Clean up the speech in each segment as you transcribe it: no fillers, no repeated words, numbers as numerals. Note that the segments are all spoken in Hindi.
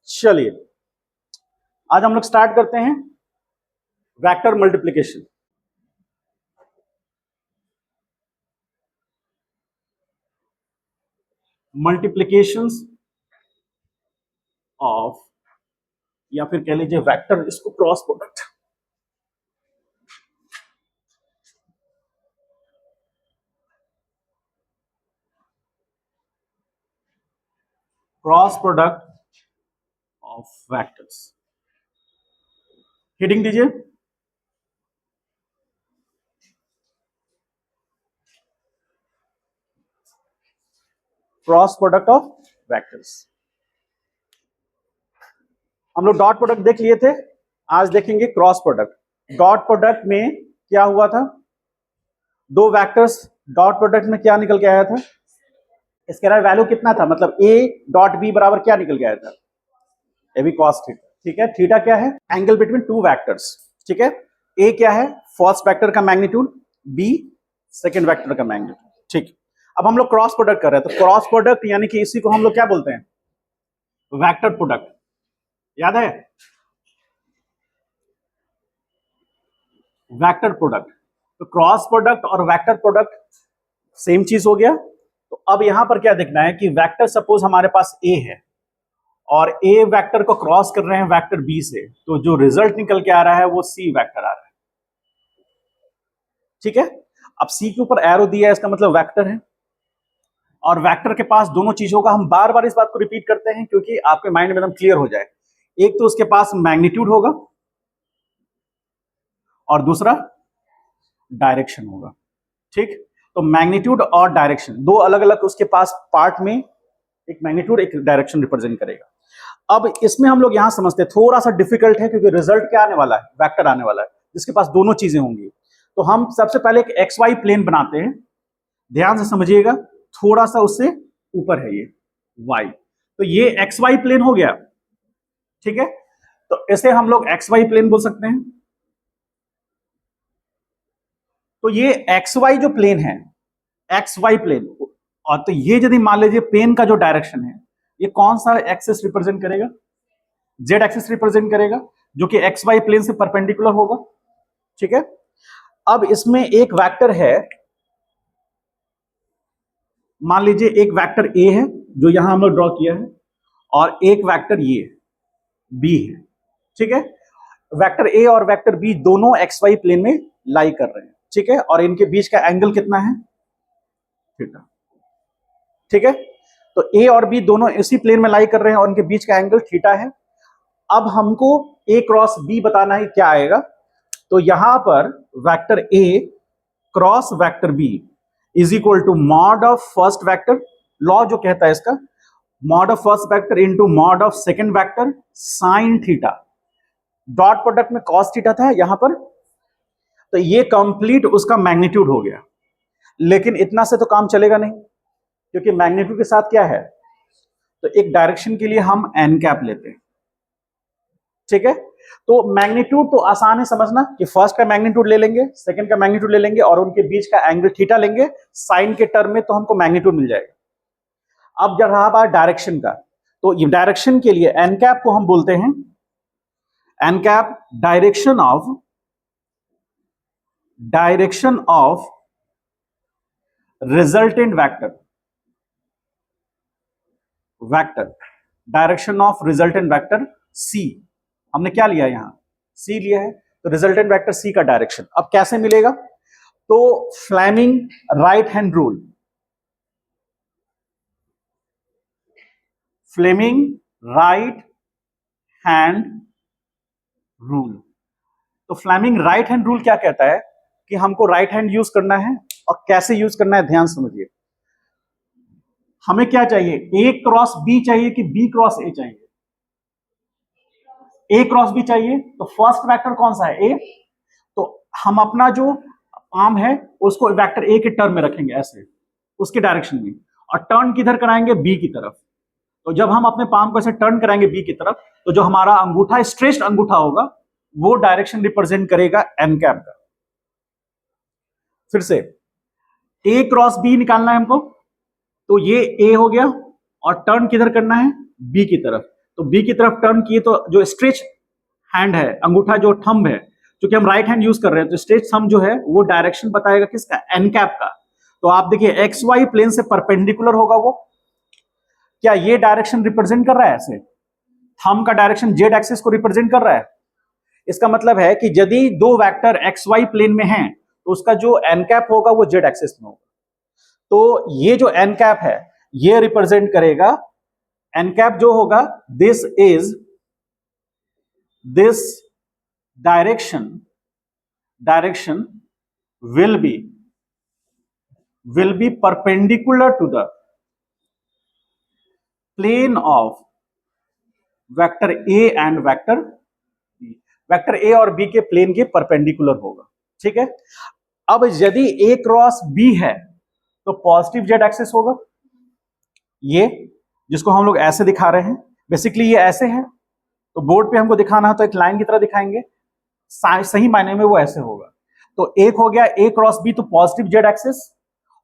चलिए आज हम लोग स्टार्ट करते हैं वेक्टर मल्टीप्लिकेशन। मल्टीप्लिकेशंस ऑफ, या फिर कह लीजिए वेक्टर, इसको cross product. Cross product of vectors, heading दीजिए। Cross product of vectors. हम लोग डॉट प्रोडक्ट देख लिए थे, आज देखेंगे क्रॉस प्रोडक्ट। डॉट प्रोडक्ट में क्या हुआ था, दो वेक्टर्स डॉट प्रोडक्ट में क्या निकल के आया था, स्केलर वैल्यू कितना था, मतलब ए डॉट बी बराबर क्या निकल के आया था, ए बी कॉस थीटा। ठीक है, थीटा क्या है, एंगल बिटवीन टू वेक्टर्स। ठीक है, ए क्या है, फर्स्ट वेक्टर का मैग्नीट्यूड, बी सेकंड वेक्टर का मैग्नीट्यूड। ठीक, अब हम लोग क्रॉस प्रोडक्ट कर रहे हैं, तो क्रॉस प्रोडक्ट यानी कि इसी को हम लोग क्या बोलते हैं, वेक्टर प्रोडक्ट। याद है, वेक्टर प्रोडक्ट। तो क्रॉस प्रोडक्ट और वेक्टर प्रोडक्ट सेम चीज हो गया। तो अब यहां पर क्या देखना है कि वेक्टर सपोज हमारे पास ए है और ए वेक्टर को क्रॉस कर रहे हैं वेक्टर बी से, तो जो रिजल्ट निकल के आ रहा है वो सी वेक्टर आ रहा है। ठीक है, अब सी के ऊपर एरो दिया है, इसका मतलब वेक्टर है। और वेक्टर के पास दोनों चीजों का, हम बार बार इस बात को रिपीट करते हैं क्योंकि आपके माइंड में एकदम क्लियर हो जाए। एक तो उसके पास मैग्नीट्यूड होगा और दूसरा डायरेक्शन होगा। ठीक, तो मैग्नीट्यूड और डायरेक्शन दो अलग अलग उसके पास पार्ट में, एक मैग्नीट्यूड एक डायरेक्शन रिप्रेजेंट करेगा। अब इसमें हम लोग यहां समझते हैं, थोड़ा सा डिफिकल्ट है क्योंकि रिजल्ट क्या आने वाला है, वेक्टर आने वाला है जिसके पास दोनों चीजें होंगी। तो हम सबसे पहले एक एक्स वाई प्लेन बनाते हैं, ध्यान से समझिएगा, थोड़ा सा उससे ऊपर है ये वाई, तो ये एक्स वाई प्लेन हो गया। ठीक है, तो इसे हम लोग एक्स वाई प्लेन बोल सकते हैं। तो ये एक्स वाई जो प्लेन है, एक्स वाई प्लेन, और तो ये यदि मान लीजिए प्लेन का जो डायरेक्शन है, ये कौन सा एक्सिस रिप्रेजेंट करेगा, जेड एक्सिस रिप्रेजेंट करेगा, जो कि एक्स वाई प्लेन से परपेंडिकुलर होगा। ठीक है, अब इसमें एक वेक्टर है, मान लीजिए एक वेक्टर ए है जो यहां हम लोग ड्रॉ किया है, और एक वेक्टर ये बी है। ठीक है, वेक्टर ए और वेक्टर बी दोनों एक्स वाई प्लेन में लाई कर रहे हैं। ठीक है, और इनके बीच का एंगल कितना है, थीटा। ठीक है, तो ए और बी दोनों इसी प्लेन में लाई कर रहे हैं और इनके बीच का एंगल थीटा है। अब हमको ए क्रॉस बी बताना है क्या आएगा, तो यहां पर vector A cross vector B is equal to mod of first vector, law जो कहता है इसका, mod of first vector into mod of second vector sine theta. Dot product में कॉस थीटा था यहां पर, तो ये कंप्लीट उसका मैग्नीट्यूड हो गया। लेकिन इतना से तो काम चलेगा नहीं, क्योंकि मैग्नीट्यूड के साथ क्या है, तो एक डायरेक्शन के लिए हम एन कैप लेते हैं। ठीक है, तो मैग्नीट्यूड तो आसान है समझना कि फर्स्ट का मैग्नीट्यूड ले लेंगे, सेकंड का मैग्नीट्यूड ले लेंगे और उनके बीच का एंगल थीटा लेंगे, साइन के टर्म में तो हमको मैग्नीट्यूड मिल जाएगा। अब जब रहा बात डायरेक्शन का, तो ये डायरेक्शन के लिए एन कैप को हम बोलते हैं N cap direction of resultant vector direction of resultant vector C. हमने क्या लिया यहां, सी लिया है, तो रिजल्टेंट वेक्टर सी का डायरेक्शन अब कैसे मिलेगा, तो Fleming right hand rule, Fleming right hand rule. तो फ्लेमिंग राइट हैंड रूल क्या कहता है कि हमको राइट हैंड यूज करना है, और कैसे यूज करना है ध्यान समझिए। हमें क्या चाहिए, ए क्रॉस बी चाहिए कि बी क्रॉस ए चाहिए, ए क्रॉस बी चाहिए, तो फर्स्ट वेक्टर कौन सा है, ए, तो हम अपना जो आर्म है उसको वेक्टर ए के टर्म में रखेंगे ऐसे, उसके डायरेक्शन में, और टर्न किधर कराएंगे, बी की तरफ। तो जब हम अपने पाम को ऐसे टर्न कराएंगे बी की तरफ, तो जो हमारा अंगूठा स्ट्रेच्ड अंगूठा होगा वो डायरेक्शन रिप्रेजेंट करेगा एन कैप का। फिर से ए क्रॉस बी निकालना है हमको, तो ये ए हो गया और टर्न किधर करना है, बी की तरफ, तो बी की तरफ टर्न किए तो जो स्ट्रेच हैंड है, अंगूठा जो थंब है, क्योंकि हम राइट हैंड यूज कर रहे हैं, तो स्ट्रेच थंब जो है वो डायरेक्शन बताएगा किसका, एन कैप का। तो आप देखिए एक्स वाई प्लेन से परपेंडिकुलर होगा वो, क्या ये डायरेक्शन रिप्रेजेंट कर रहा है ऐसे, थंब का डायरेक्शन जेड एक्सिस को रिप्रेजेंट कर रहा है। इसका मतलब है कि यदि दो वेक्टर एक्स वाई प्लेन में हैं तो उसका जो एन कैप होगा वो जेड एक्सिस में होगा। तो ये जो एन कैप है ये रिप्रेजेंट करेगा, एन कैप जो होगा, this is this direction will be perpendicular to the plane of vector A and vector B. Vector A और बी के प्लेन के परपेंडिकुलर होगा, ठीक है। अब यदि ए क्रॉस बी है तो पॉजिटिव जेड एक्सिस होगा, ये जिसको हम लोग ऐसे दिखा रहे हैं, बेसिकली ये ऐसे है, तो बोर्ड पे हमको दिखाना है तो एक लाइन की तरह दिखाएंगे, सही मायने में वो ऐसे होगा। तो एक हो गया ए क्रॉस बी, तो पॉजिटिव जेड एक्सिस।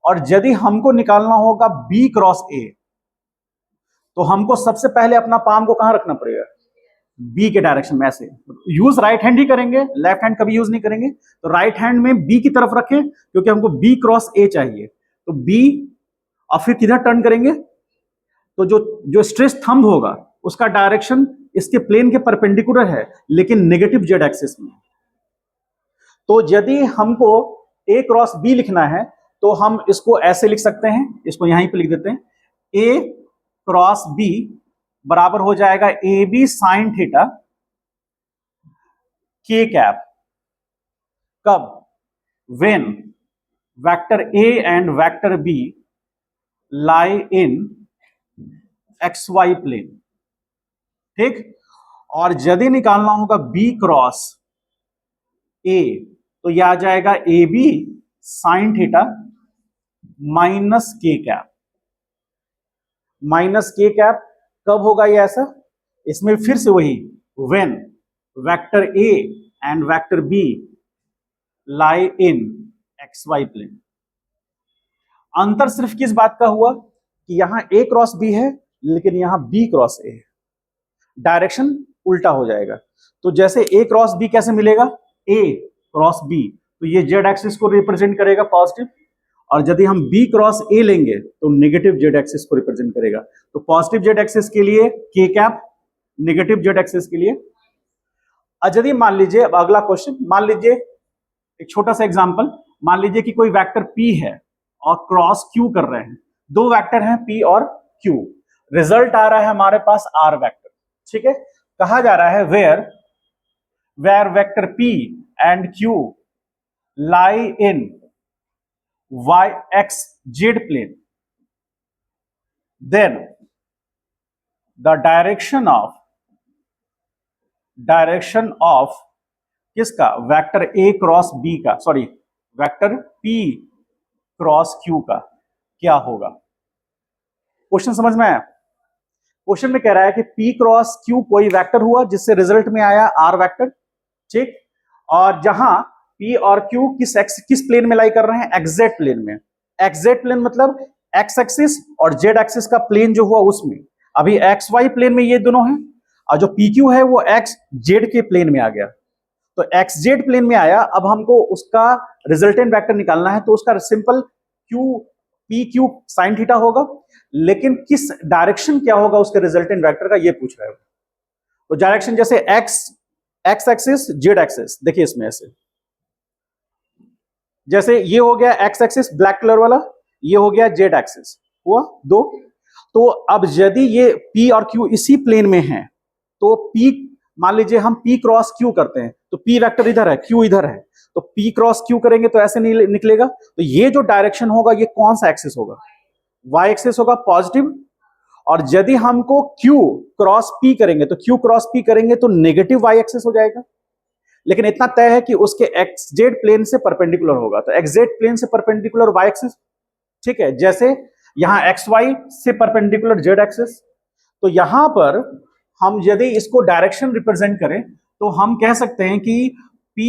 और यदि हमको निकालना होगा बी क्रॉस ए, तो हमको सबसे पहले अपना पाम को कहां रखना पड़ेगा, बी के डायरेक्शन में ऐसे। यूज राइट हैंड ही करेंगे, लेफ्ट हैंड कभी यूज नहीं करेंगे। तो राइट हैंड में बी की तरफ रखें क्योंकि हमको बी क्रॉस ए चाहिए, तो बी, और फिर किधर टर्न करेंगे, तो जो स्ट्रेच थंब होगा उसका डायरेक्शन इसके प्लेन के परपेंडिकुलर है लेकिन नेगेटिव जेड एक्सिस में। तो यदि हमको ए क्रॉस बी लिखना है तो हम इसको ऐसे लिख सकते हैं, इसको यहीं पे लिख देते हैं, ए क्रॉस बी बराबर हो जाएगा A B sine theta K cap. कब, when vector A and vector B lie in X Y plane, ठीक। और यदि निकालना होगा बी क्रॉस ए तो यह आ जाएगा A B sine theta minus K cap. Minus K cap कब होगा ये ऐसा, इसमें फिर से वही, when vector A and vector B lie in X Y plane. अंतर सिर्फ किस बात का हुआ कि यहां ए क्रॉस बी है लेकिन यहां बी क्रॉस ए है, डायरेक्शन उल्टा हो जाएगा। तो जैसे ए क्रॉस बी कैसे मिलेगा, ए क्रॉस बी, तो ये जेड एक्सिस को रिप्रेजेंट करेगा पॉजिटिव, और यदि हम बी क्रॉस ए लेंगे तो नेगेटिव जेड एक्सिस को रिप्रेजेंट करेगा। तो पॉजिटिव जेड एक्सिस के लिए के कैप, नेगेटिव जेड एक्सिस के लिए। यदि मान लीजिए, अब अगला क्वेश्चन, मान लीजिए एक छोटा सा एग्जांपल, मान लीजिए कि कोई वेक्टर पी है और क्रॉस क्यू कर रहे हैं, दो वेक्टर हैं पी और क्यू, रिजल्ट आ रहा है हमारे पास आर वेक्टर, ठीक है। कहा जा रहा है where vector P and Q lie in y x z plane, then the direction of किसका, वेक्टर a क्रॉस b का, sorry vector p cross q का क्या होगा। क्वेश्चन समझ में आया। क्वेश्चन में कह रहा है कि p क्रॉस q कोई वेक्टर हुआ जिससे रिजल्ट में आया r वेक्टर, ठीक। और जहां P और Q किस प्लेन में लाई कर रहे हैं, एक्जेक्ट प्लेन में। एक्जेक्ट प्लेन मतलब एक्स एक्सिस और जेड एक्सिस का प्लेन जो हुआ उसमें। अभी एक्स वाई प्लेन में ये दोनों हैं, और जो PQ है वो एक्स जेड के प्लेन में आ गया। तो एक्स जेड प्लेन में आया, अब हमको उसका रिजल्टेंट वेक्टर निकालना है, तो उसका सिंपल PQ साइन थीटा होगा, लेकिन किस डायरेक्शन क्या होगा उसके रिजल्टेंट वेक्टर का, ये पूछ रहा है। तो डायरेक्शन जैसे एक्स एक्सिस जेड एक्सिस, देखिए इसमें ऐसे, जैसे ये हो गया एक्स एक्सिस ब्लैक कलर वाला, ये हो गया जेड एक्सिस, हुआ दो। तो अब यदि ये P और Q इसी प्लेन में हैं, तो P, मान लीजिए हम P क्रॉस Q करते हैं, तो P वेक्टर इधर है, Q इधर है, तो P क्रॉस Q करेंगे तो ऐसे नहीं निकलेगा। तो ये जो डायरेक्शन होगा ये कौन सा एक्सिस होगा, y एक्सिस होगा पॉजिटिव। और यदि हमको Q क्रॉस P करेंगे, तो Q क्रॉस P करेंगे तो नेगेटिव y एक्सिस हो जाएगा। लेकिन इतना तय है कि उसके एक्सजेड प्लेन से परपेंडिकुलर होगा, तो एक्सजेड प्लेन से परपेंडिकुलर वाई एक्सिस, ठीक है। जैसे यहां एक्स वाई से परपेंडिकुलर जेड एक्सिस, तो यहां पर हम यदि इसको डायरेक्शन रिप्रेजेंट करें तो हम कह सकते हैं कि P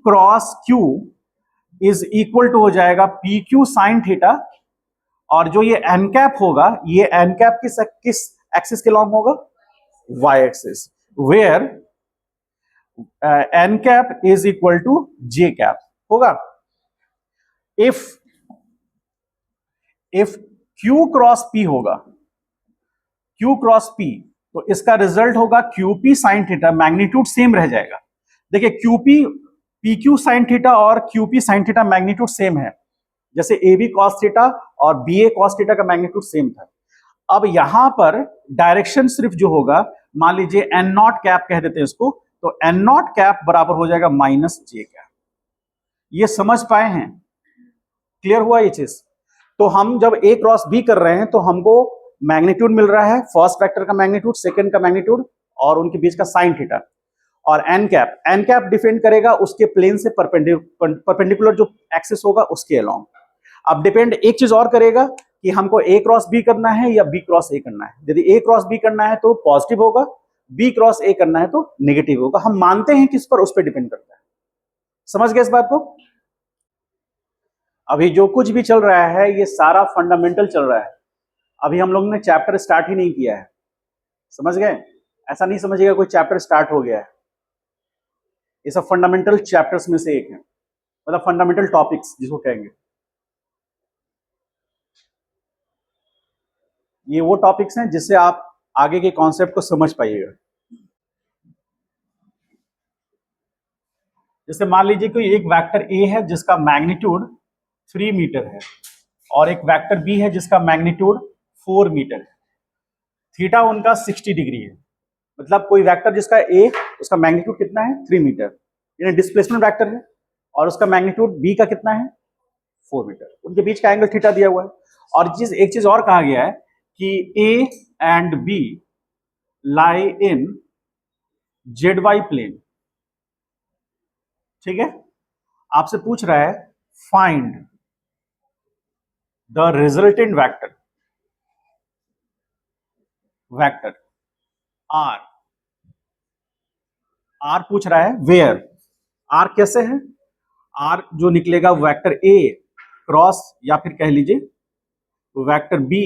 cross Q is equal to हो जाएगा PQ साइन थीटा, और जो ये एन कैप होगा, ये एन कैप किस एक्सिस के लॉन्ग होगा, y axis where n cap is equal to j cap होगा। if q क्रॉस p होगा, q क्रॉस p, तो इसका रिजल्ट होगा qp sin theta, magnitude same रह जाएगा। देखिए qp pq sin थीटा और qp sin theta magnitude same है, जैसे ab cos थीटा और ba cos थीटा का मैग्नीट्यूड सेम था। अब यहां पर डायरेक्शन सिर्फ जो होगा, मान लीजिए एन नॉट कैप कह देते हैं इसको, तो एन नॉट कैप बराबर हो जाएगा माइनस जे कैप। ये समझ पाए हैं? क्लियर हुआ ये चीज? तो हम जब ए क्रॉस बी कर रहे हैं तो हमको मैग्नीट्यूड मिल रहा है, फर्स्ट वेक्टर का मैग्नीट्यूड, सेकंड का मैग्नीट्यूड और उनके बीच का साइन थीटा। और एन कैप डिपेंड करेगा उसके प्लेन से परपेंडिकुलर जो एक्सिस होगा उसके अलोंग। अब डिपेंड एक चीज और करेगा कि हमको ए क्रॉस बी करना है या बी क्रॉस ए करना है। यदि ए क्रॉस बी करना है तो पॉजिटिव होगा, बी क्रॉस ए करना है तो नेगेटिव होगा। हम मानते हैं किस पर, उस पर डिपेंड करता है। समझ गए इस बात को? अभी जो कुछ भी चल रहा है ये सारा फंडामेंटल चल रहा है, अभी हम लोग ने चैप्टर स्टार्ट ही नहीं किया है। समझ गए? ऐसा नहीं समझिएगा कोई चैप्टर स्टार्ट हो गया है। ये सब फंडामेंटल चैप्टर्स में से एक है, मतलब फंडामेंटल टॉपिक्स जिसको कहेंगे। ये वो टॉपिक्स हैं जिससे आप आगे के कॉन्सेप्ट को समझ पाइएगा। जैसे मान लीजिए कोई एक वेक्टर ए है जिसका मैग्नीट्यूड 3 मीटर है और एक वेक्टर बी है जिसका मैग्नीट्यूड 4 मीटर है। थीटा उनका 60 डिग्री है, मतलब कोई वेक्टर जिसका ए, उसका मैग्नीट्यूड कितना है 3 मीटर, यानी डिस्प्लेसमेंट वेक्टर है, और उसका मैग्नीट्यूड बी का कितना है 4 मीटर। उनके बीच का एंगल थीटा दिया हुआ है। और एक चीज और कहा गया है कि A and B lie in ZY plane. ठीक है, आपसे पूछ रहा है find the resultant vector R. R पूछ रहा है वेयर। आर कैसे है? आर जो निकलेगा वेक्टर ए क्रॉस, या फिर कह लीजिए वेक्टर बी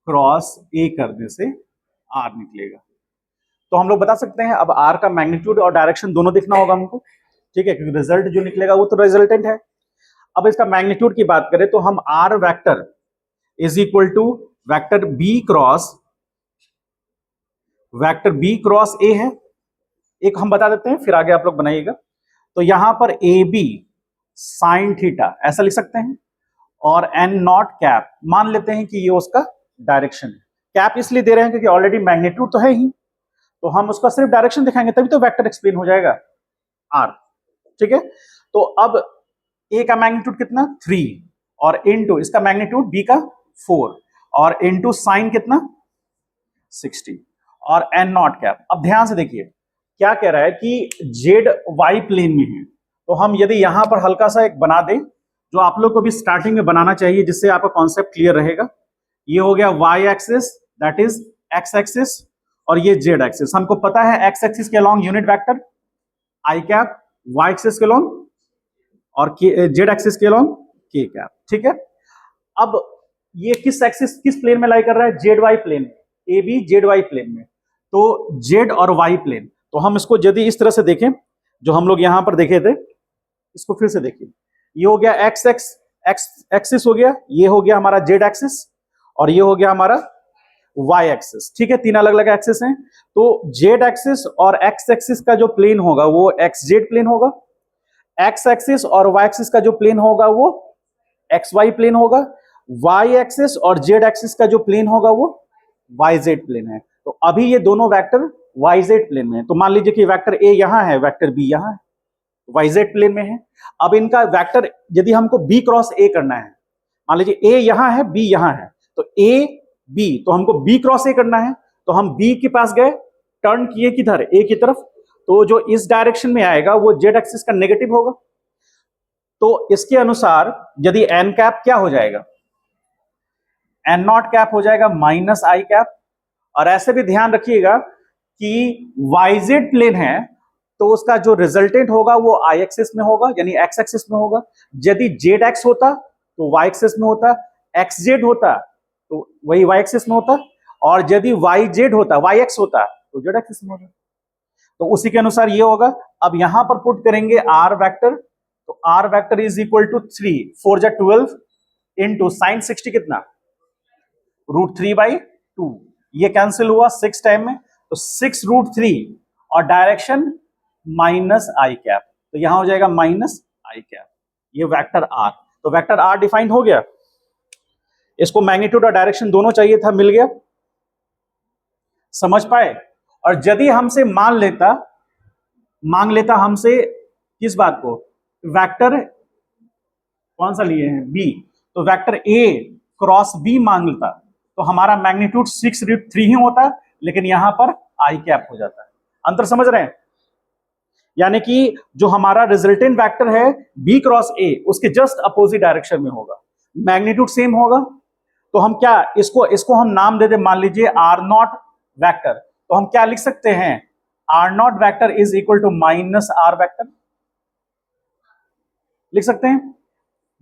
क्रॉस ए करने से आर निकलेगा। तो हम लोग बता सकते हैं, अब आर का मैग्नीट्यूड और डायरेक्शन दोनों देखना होगा हमको। ठीक है, क्योंकि रिजल्ट जो निकलेगा वो तो रिजल्टेंट है। अब इसका मैग्नीट्यूड की बात करें तो हम R vector is equal to vector B cross A है, एक हम बता देते हैं, फिर आगे आप लोग बनाइएगा। तो यहां पर ए बी साइन थीटा ऐसा लिख सकते हैं, और एन नॉट कैप मान लेते हैं कि ये उसका डायरेक्शन है। कैप इसलिए दे रहे हैं क्योंकि ऑलरेडी मैग्नीट्यूड तो है ही, तो हम उसका सिर्फ डायरेक्शन दिखाएंगे तभी तो वेक्टर एक्सप्लेन हो जाएगा आर। ठीक है, तो अब ए का मैग्नीट्यूड कितना 3 और इनटू इसका मैग्नीट्यूड बी का 4 और इनटू साइन कितना 60 और एन नॉट कैप। अब ध्यान से देखिए क्या कह रहा है कि जेड वाई प्लेन में है, तो हम यदि यहां पर हल्का सा एक बना दें जो आप लोग को भी स्टार्टिंग में बनाना चाहिए जिससे आपका कॉन्सेप्ट क्लियर रहेगा। ये हो गया Y axis, that is X axis, और ये जेड एक्सिस। हमको पता है एक्स एक्सिस के along unit vector I cap, Y axis के अलोंग और जेड एक्सिस के अलोंग के कैप। ठीक है, अब ये किस एक्सिस किस प्लेन में लाई कर रहा है? Z Y plane, A B Z Y plane में। तो जेड और वाई प्लेन, तो हम इसको यदि इस तरह से देखें जो हम लोग यहां पर देखे थे, इसको फिर से देखिए। ये हो गया एक्स एक्सिस हो गया, ये हो गया हमारा जेड एक्सिस, और ये हो गया हमारा वाई एक्सिस। ठीक है, तीन अलग अलग एक्सिस हैं। तो जेड एक्सिस और एक्स एक्सिस का जो प्लेन होगा वो एक्स जेड प्लेन होगा, एक्स एक्सिस और वाई एक्सिस का जो प्लेन होगा वो एक्स वाई प्लेन होगा, वाई एक्सिस और जेड एक्सिस का जो प्लेन होगा वो वाई जेड प्लेन है। तो अभी ये दोनों वेक्टर वाई जेड प्लेन में है। तो मान लीजिए कि वेक्टर ए यहां है, वेक्टर बी यहां है, वाई जेड प्लेन में है। अब इनका वेक्टर यदि हमको बी क्रॉस ए करना है, मान लीजिए ए यहां है बी यहां है, तो ए बी, तो हमको बी क्रॉस ए करना है, तो हम बी के पास गए, टर्न किए किधर ए की तरफ, तो जो इस डायरेक्शन में आएगा वो जेड एक्सिस का नेगेटिव होगा। तो इसके अनुसार यदि एन कैप क्या हो जाएगा? एन नॉट कैप हो जाएगा माइनस आई कैप। और ऐसे भी ध्यान रखिएगा कि वाई जेड प्लेन है तो उसका जो रिजल्टेंट होगा वो आई एक्सिस में होगा, यानी एक्स एक्सिस में होगा। यदि जेड एक्स होता तो वाई एक्सिस में होता, एक्स जेड होता तो वही वाई एक्सिस में होता, और यदि वाई जेड होता, वाई एक्स होता तो जेड एक्सिस में हो जाएगा। तो उसी के अनुसार ये होगा। अब यहां पर पुट करेंगे आर वेक्टर, तो R vector is equal to 3 4 जा 12 इंटू साइन 60 कितना √3/2, ये कैंसिल हुआ 6 टाइम में, तो 6√3 और डायरेक्शन माइनस आई कैप, तो यहां हो जाएगा माइनस आई कैप, ये वेक्टर आर। तो वेक्टर आर डिफाइंड हो गया। इसको मैग्नीट्यूड और डायरेक्शन दोनों चाहिए था, मिल गया, समझ पाए। और यदि हमसे मांग लेता हमसे किस बात को, वेक्टर कौन सा लिए हैं, बी, तो वेक्टर ए क्रॉस बी मांग लेता तो हमारा मैग्नीट्यूड 6√3 ही होता, लेकिन यहां पर आई कैप हो जाता है। अंतर समझ रहे हैं? यानी कि जो हमारा रिजल्टेंट वेक्टर है बी क्रॉस ए, उसके जस्ट अपोजिट डायरेक्शन में होगा, मैग्नीट्यूड सेम होगा। तो हम क्या इसको हम नाम दे दे, मान लीजिए आर नॉट वेक्टर, तो हम क्या लिख सकते हैं, R naught vector is equal to minus R vector, लिख सकते हैं।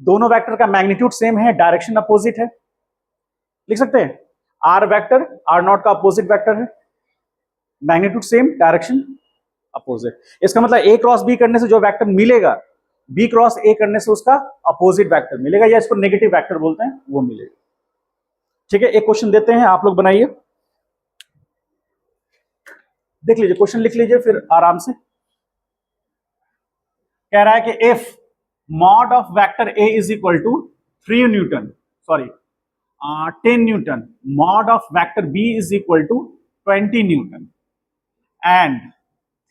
दोनों वेक्टर का मैग्नीट्यूड सेम है, डायरेक्शन अपोजिट है, लिख सकते हैं। आर वेक्टर आर नॉट का अपोजिट वेक्टर है, मैग्नीट्यूड सेम, डायरेक्शन अपोजिट। इसका मतलब ए क्रॉस बी करने से जो वेक्टर मिलेगा, बी क्रॉस ए करने से उसका अपोजिट वेक्टर मिलेगा, या इसको नेगेटिव वेक्टर बोलते हैं, वो मिलेगा। ठीक है, एक क्वेश्चन देते हैं, आप लोग बनाइए, देख लीजिए, क्वेश्चन लिख लीजिए फिर आराम से। कह रहा है कि if mod of vector A is equal to 3 newton, sorry 10 newton, mod of vector B is equal to 20 newton and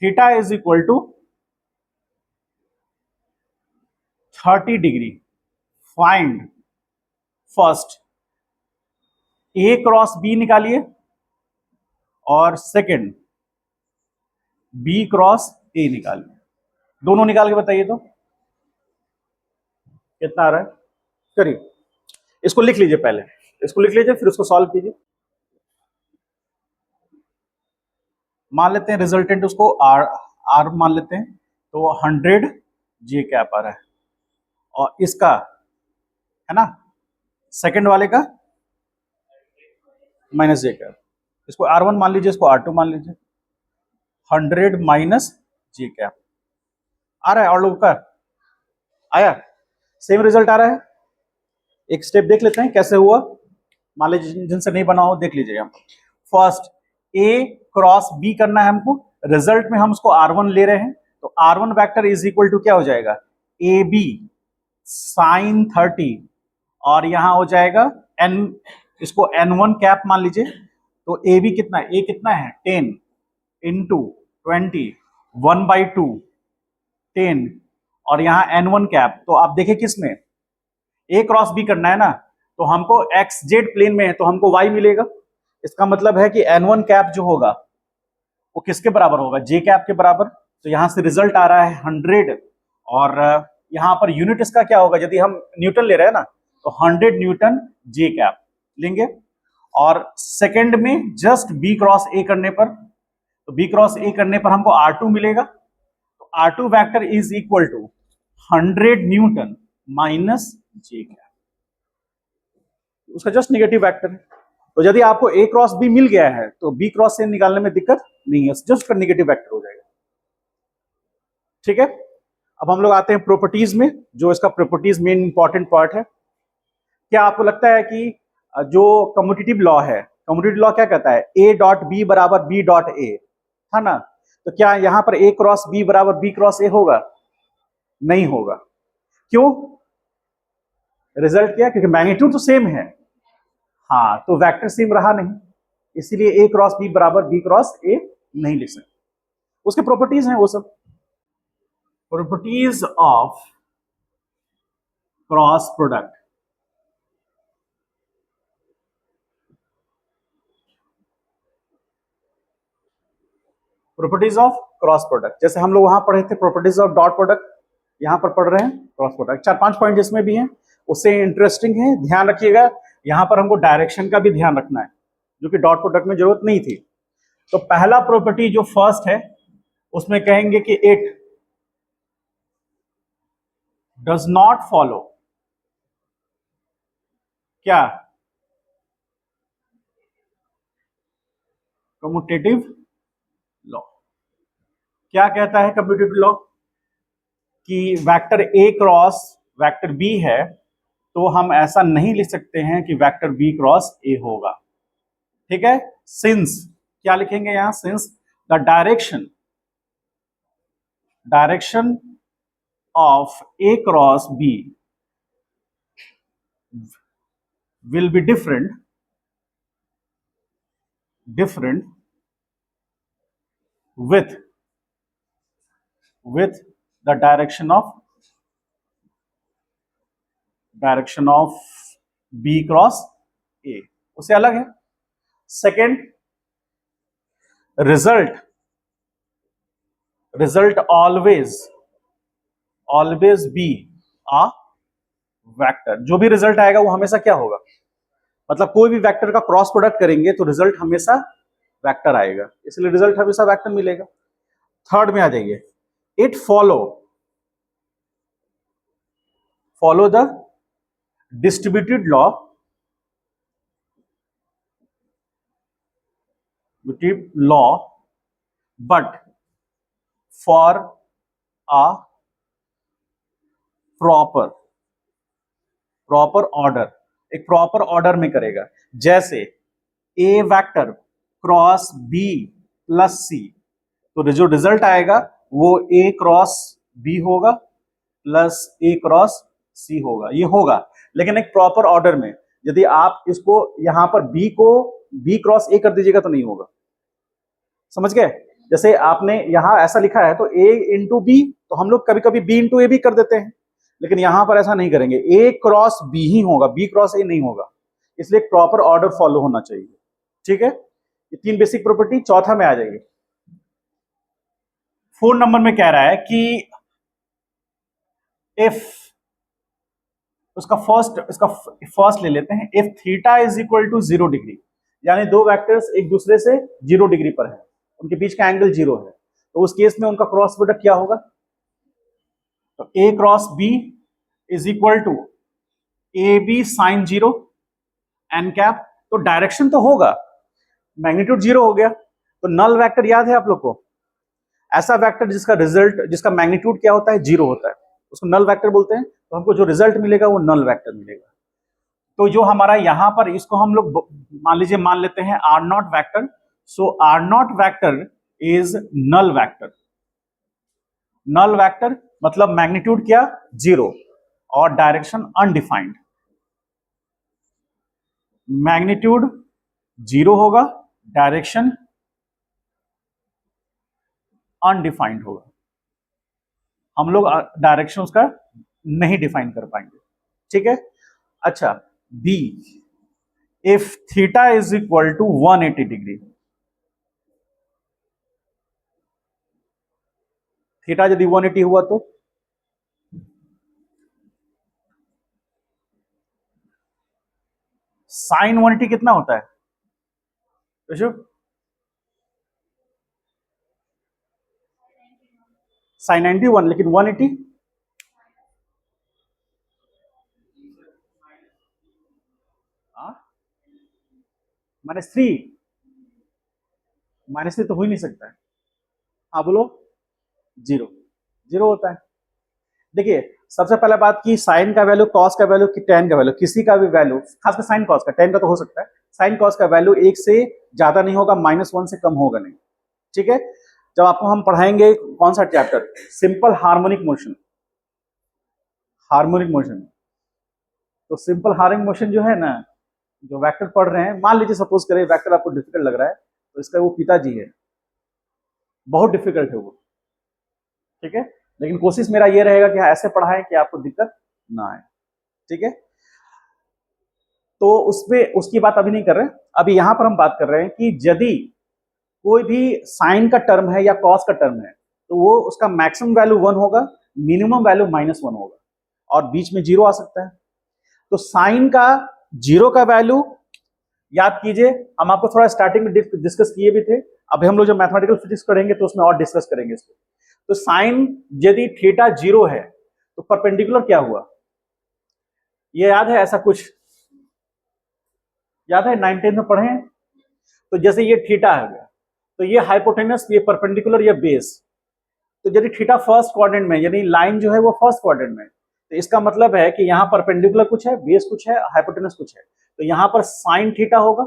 theta is equal to 30 degree, find first A cross B निकालिए और सेकंड बी क्रॉस ए निकालिए, दोनों निकाल के बताइए तो कितना आ रहा है, करिए। इसको लिख लीजिए, पहले इसको लिख लीजिए फिर उसको सॉल्व कीजिए। मान लेते हैं रिजल्टेंट उसको आर मान लेते हैं, तो 100 जे कैप आ रहा है, और इसका है ना सेकंड वाले का माइनस जे कैप, इसको R1 मान लीजिए, इसको R2 मान लीजिए, 100 माइनस जे कैप आ रहा है। और लोगों का आया, सेम रिजल्ट आ रहा है। एक स्टेप देख लेते हैं कैसे हुआ, मान लीजिए जिनसे नहीं बना हो देख लीजिएगा। फर्स्ट ए क्रॉस बी करना है हमको, रिजल्ट में हम उसको R1 ले रहे हैं, तो R1 vector is equal to क्या हो जाएगा, ए बी साइन 30, और यहां हो जाएगा एन, इसको N1 कैप मान लीजिए, तो ए बी कितना है, ए कितना है 10 इंटू 20, 1/2 10, और यहां N1 कैप, तो आप देखिए किसमें ए क्रॉस बी करना है ना, तो हमको एक्स जेड प्लेन में है, तो हमको वाई मिलेगा। इसका मतलब है कि N1 कैप जो होगा वो किसके बराबर होगा, जे कैप के बराबर। तो यहां से रिजल्ट आ रहा है 100, और यहां पर यूनिट इसका क्या होगा, यदि हम न्यूटन ले रहे हैं ना, तो 100 न्यूटन जे कैप लेंगे। और सेकंड में जस्ट बी क्रॉस ए करने पर, तो बी क्रॉस ए करने पर हमको R2 मिलेगा, तो R2 vector is equal to 100 newton minus J cap, उसका जस्ट नेगेटिव वेक्टर है। तो यदि आपको ए क्रॉस बी मिल गया है तो बी क्रॉस से निकालने में दिक्कत नहीं है, जस्ट उसका नेगेटिव वेक्टर हो जाएगा। ठीक है, अब हम लोग आते हैं प्रॉपर्टीज में, जो इसका प्रॉपर्टीज मेन इंपॉर्टेंट पार्ट है। क्या आपको लगता है कि जो कम्यूटेटिव लॉ है, कम्यूटेटिव लॉ क्या कहता है, ए डॉट बी बराबर बी डॉट ए, है ना, तो क्या यहां पर ए क्रॉस बी बराबर बी क्रॉस ए होगा, नहीं होगा। क्यों, रिजल्ट क्या, क्योंकि मैग्नीट्यूड तो सेम है, हाँ, तो वेक्टर सेम रहा नहीं, इसीलिए ए क्रॉस बी बराबर बी क्रॉस ए नहीं लिख सकते। उसके प्रॉपर्टीज हैं वो सब, properties of cross product. Properties of cross product, जैसे हम लोग वहां पढ़े थे प्रॉपर्टीज ऑफ डॉट प्रोडक्ट, यहां पर पढ़ रहे हैं क्रॉस प्रोडक्ट। 4-5 पॉइंट जिसमें भी हैं उससे इंटरेस्टिंग है, ध्यान रखिएगा। यहां पर हमको डायरेक्शन का भी ध्यान रखना है, जो कि डॉट प्रोडक्ट में जरूरत नहीं थी। तो पहला प्रॉपर्टी जो फर्स्ट है उसमें कहेंगे कि इट डज नॉट फॉलो, क्या, कम्यूटेटिव क्या कहता है कम्यूटेटिव लॉ कि vector A cross vector B है, तो हम ऐसा नहीं लिख सकते हैं कि वेक्टर बी क्रॉस ए होगा। ठीक है, सिंस क्या लिखेंगे यहां, since the direction of A cross B will be different with the direction of b cross a, उससे अलग है। Second, result always be a vector. जो भी रिजल्ट आएगा वो हमेशा क्या होगा, मतलब कोई भी वेक्टर का क्रॉस प्रोडक्ट करेंगे तो रिजल्ट हमेशा वेक्टर आएगा, इसलिए रिजल्ट हमेशा वेक्टर मिलेगा। थर्ड में आ जाइए, it follow the distributed law but for a proper order, एक प्रॉपर ऑर्डर में करेगा। जैसे ए वेक्टर क्रॉस बी प्लस सी, तो जो रिजल्ट आएगा वो ए क्रॉस बी होगा प्लस ए क्रॉस सी होगा, ये होगा, लेकिन एक प्रॉपर ऑर्डर में। यदि आप इसको यहां पर बी को बी क्रॉस ए कर दीजिएगा तो नहीं होगा, समझ गए। जैसे आपने यहां ऐसा लिखा है तो ए इंटू बी, तो हम लोग कभी कभी बी इंटू ए भी कर देते हैं, लेकिन यहां पर ऐसा नहीं करेंगे, ए क्रॉस बी ही होगा, बी क्रॉस ए नहीं होगा, इसलिए प्रॉपर ऑर्डर फॉलो होना चाहिए। ठीक है, ये तीन बेसिक प्रॉपर्टी। चौथा में आ जाइए, 4 नंबर में कह रहा है कि इफ इसका फर्स्ट ले लेते हैं, if theta is equal to 0 degree, यानी दो वेक्टर्स एक दूसरे से 0 डिग्री पर है, उनके बीच का एंगल 0 है, तो उस केस में उनका क्रॉस प्रोडक्ट क्या होगा, तो A cross B is equal to A B sine 0 N cap. तो डायरेक्शन तो होगा, मैग्नीट्यूड 0 हो गया, तो नल वेक्टर याद है आप लोग को, ऐसा वेक्टर जिसका मैग्नीट्यूड क्या होता है, 0 होता है, उसको नल वेक्टर बोलते हैं। तो हमको जो रिजल्ट मिलेगा वो नल वेक्टर मिलेगा। तो जो हमारा यहां पर, इसको हम लोग मान लेते हैं R naught vector. So R naught vector is null vector. Null vector मतलब मैग्नीट्यूड क्या, 0 और डायरेक्शन अनडिफाइंड। मैग्नीट्यूड 0 होगा, डायरेक्शन अनडिफाइंड होगा, हम लोग डायरेक्शन उसका नहीं डिफाइन कर पाएंगे। ठीक है, अच्छा, B, if theta is equal to 180 degree, theta यदि 180 हुआ तो साइन 180 कितना होता है, साइन 91, लेकिन 180 -3, -3 तो हो ही नहीं सकता है। हाँ बोलो, 0 होता है। देखिए, सबसे पहले बात की साइन का वैल्यू, कॉस का वैल्यू, कि टेन का वैल्यू, किसी का भी वैल्यू, खासकर साइन कॉस का, टेन का तो हो सकता है, साइन कॉस का वैल्यू 1 से ज्यादा नहीं होगा, -1 से कम होगा नहीं। ठीक है, जब आपको हम पढ़ाएंगे कौन सा चैप्टर, सिंपल हार्मोनिक मोशन, तो सिंपल हार्मोनिक मोशन जो है ना, जो वेक्टर पढ़ रहे हैं, मान लीजिए सपोज करें वेक्टर आपको डिफिकल्ट लग रहा है, तो इसका वो पिताजी है, बहुत डिफिकल्ट है वो। ठीक है, लेकिन कोशिश मेरा ये रहेगा कि ऐसे पढ़ाएं कि आपको दिक्कत ना आए। ठीक है, तो उसमें उसकी बात अभी नहीं कर रहे हैं, अभी यहां पर हम बात कर रहे हैं कि यदि कोई भी साइन का टर्म है या कॉस का टर्म है, तो वो उसका मैक्सिमम वैल्यू 1 होगा, मिनिमम वैल्यू -1 होगा, और बीच में 0 आ सकता है। तो साइन का 0 का वैल्यू याद कीजिए, हम आपको थोड़ा स्टार्टिंग में डिस्कस किए भी थे, अभी हम लोग जब मैथमेटिकल फिजिक्स करेंगे तो उसमें और डिस्कस करेंगे इसको। तो साइन यदि थीटा 0 है तो परपेंडिकुलर क्या हुआ, ये याद है, ऐसा कुछ याद है, 9th में पढ़े हैं। तो जैसे ये थीटा है गया, तो ये हाइपोटेनस, ये परपेंडिकुलर, ये बेस, तो यदि थीटा फर्स्ट क्वाड्रेंट में, यानी लाइन जो है वो फर्स्ट क्वाड्रेंट में, तो इसका मतलब है कि यहाँ परपेंडिकुलर कुछ है, बेस कुछ है, हाइपोटेनस कुछ है, तो यहाँ पर साइन थीटा होगा,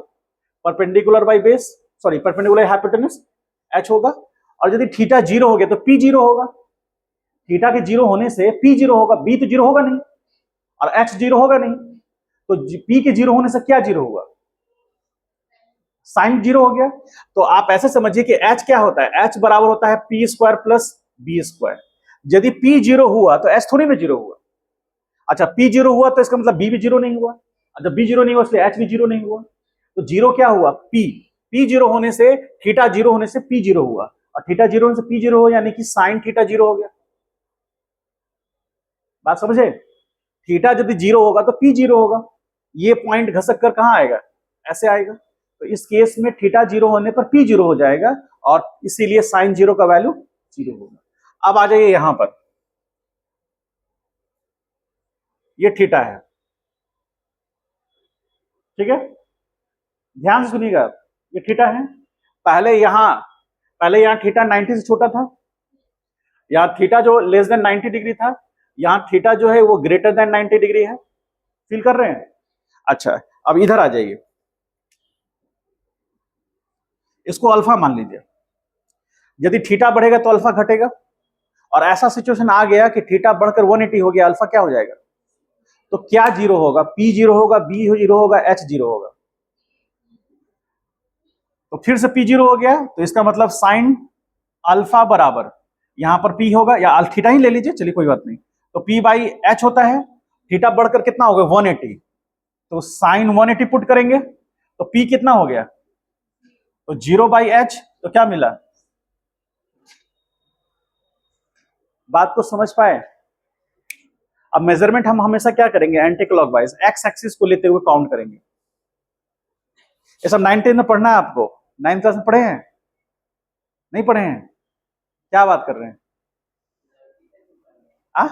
perpendicular by base, sorry perpendicular hypotenuse H होगा, और यदि थीटा जीरो हो गया तो पी जीरो होगा। थीटा के जीरो होने से पी जीरो होगा, बी तो जीरो होगा नहीं और एच जीरो होगा नहीं, तो पी के जीरो होने से क्या जीरो होगा, साइन जीरो हो गया। तो आप ऐसे समझिए कि एच क्या होता है, एच बराबर होता है P square plus B square. यदि पी जीरो हुआ तो एच थोड़ी ना जीरो हुआ। अच्छा पी जीरो हुआ तो इसका मतलब बी भी जीरो नहीं हुआ, जब बी जीरो नहीं हुआ इसलिए एच भी जीरो नहीं हुआ। तो जीरो क्या हुआ, पी, पी जीरो होने से थीटा जीरो होने से पी जीरो हुआ, और थीटा जीरो होने से पी जीरो हो, यानी कि साइन थीटा जीरो हो गया। बात समझे, थीटा यदि जीरो होगा तो पी जीरो होगा, ये पॉइंट घसक कर कहां आएगा, ऐसे आएगा। तो इस केस में थीटा जीरो होने पर पी जीरो हो जाएगा, और इसीलिए साइन जीरो का वैल्यू जीरो होगा। अब आ जाइए यहां पर, ये थीटा है, ठीक है, ध्यान से सुनिएगा, ये थीटा है। पहले यहां थीटा 90 से छोटा था, यहां थीटा जो लेस देन 90 डिग्री था, यहां थीटा जो है वो ग्रेटर देन 90 डिग्री है। फील कर रहे हैं। अच्छा अब इधर आ जाइए, इसको अल्फा मान लीजिए। यदि थीटा बढ़ेगा तो अल्फा घटेगा, और ऐसा सिचुएशन आ गया कि थीटा बढ़कर 180 हो गया, अल्फा क्या हो जाएगा, तो क्या जीरो होगा, पी जीरो होगा, बी जीरो होगा, एच जीरो होगा। तो फिर से पी जीरो हो गया, तो इसका मतलब साइन अल्फा बराबर, यहां पर पी होगा, या थीटा ही ले लीजिए, चलिए कोई बात नहीं, तो पी बाई एच होता है, थीटा बढ़कर कितना होगा 180, तो साइन 180 पुट करेंगे, तो पी कितना हो गया, तो जीरो बाई एच, तो क्या मिला, बात को समझ पाए। अब मेजरमेंट हम हमेशा क्या करेंगे, एंटी क्लॉकवाइज, एक्स एक्सिस को लेते हुए काउंट करेंगे। ये सब 9th में पढ़ना है आपको, 9th क्लास में पढ़े हैं, नहीं पढ़े हैं, क्या बात कर रहे हैं, आ?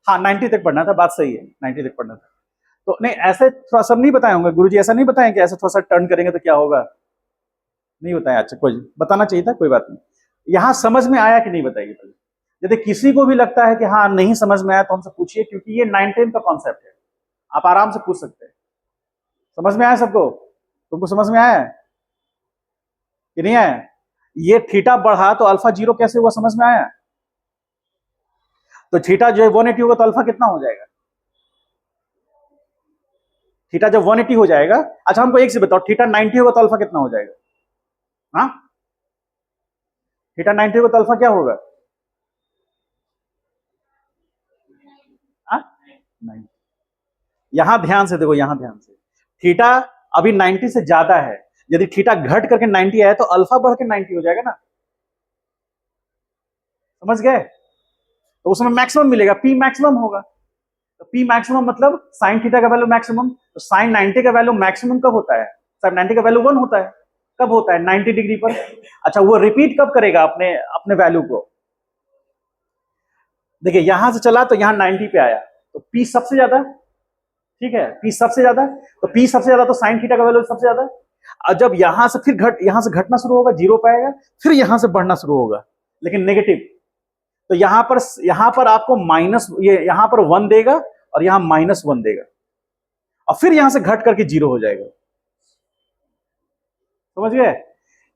हाँ 90 तक पढ़ना था, बात सही है, 90 तक पढ़ना था। तो नहीं ऐसे थोड़ा सा नहीं बताए होंगे गुरुजी, ऐसा नहीं बताएं कि ऐसे थोड़ा सा टर्न करेंगे तो क्या होगा, नहीं बताया, अच्छा कोई बताना चाहिए था, कोई बात नहीं। यहां समझ में आया कि नहीं बताइए पहले, यदि किसी को भी लगता है कि हाँ नहीं समझ में आया तो हमसे पूछिए, क्योंकि ये 9th का कॉन्सेप्ट है, आप आराम से पूछ सकते हैं। समझ में आया सबको, तुमको समझ में आया कि नहीं आया, ये थीटा बढ़ा तो अल्फा जीरो कैसे हुआ, समझ में आया। तो थीटा जो है 180 होगा तो अल्फा कितना हो जाएगा, थीटा जब 180 हो जाएगा, अच्छा हमको एक से बताओ, थीटा 90 होगा तो अल्फा कितना हो जाएगा, हाँ थीटा 90 होगा तो अल्फा क्या होगा, हाँ 90। यहां ध्यान से देखो, यहां ध्यान से, थीटा अभी 90 से ज्यादा है, यदि थीटा घट करके 90 आया तो अल्फा बढ़ के 90 हो जाएगा ना, समझ गए। तो उसमें मैक्सिमम मिलेगा, पी मैक्सिमम होगा, तो पी मैक्सिमम मतलब साइन थीटा का वैल्यू मैक्सिमम, तो साइन 90 का वैल्यू मैक्सिमम कब होता है, साइन 90 का वैल्यू 1 होता है, कब होता है 90 डिग्री पर। अच्छा वो रिपीट कब करेगा अपने अपने वैल्यू को, देखिए यहां से चला तो यहां 90 पे आया, तो पी सबसे ज्यादा, ठीक है, पी सबसे ज्यादा, तो पी सबसे ज्यादा तो साइन थीटा का वैल्यू सबसे ज्यादा। और जब यहां से फिर यहां से घटना शुरू होगा, जीरो पे आएगा, फिर यहां से बढ़ना शुरू होगा, लेकिन नेगेटिव, तो यहां पर आपको माइनस, ये यहां पर 1 देगा और यहां -1 देगा, और फिर यहां से घट करके जीरो हो जाएगा, समझ गए।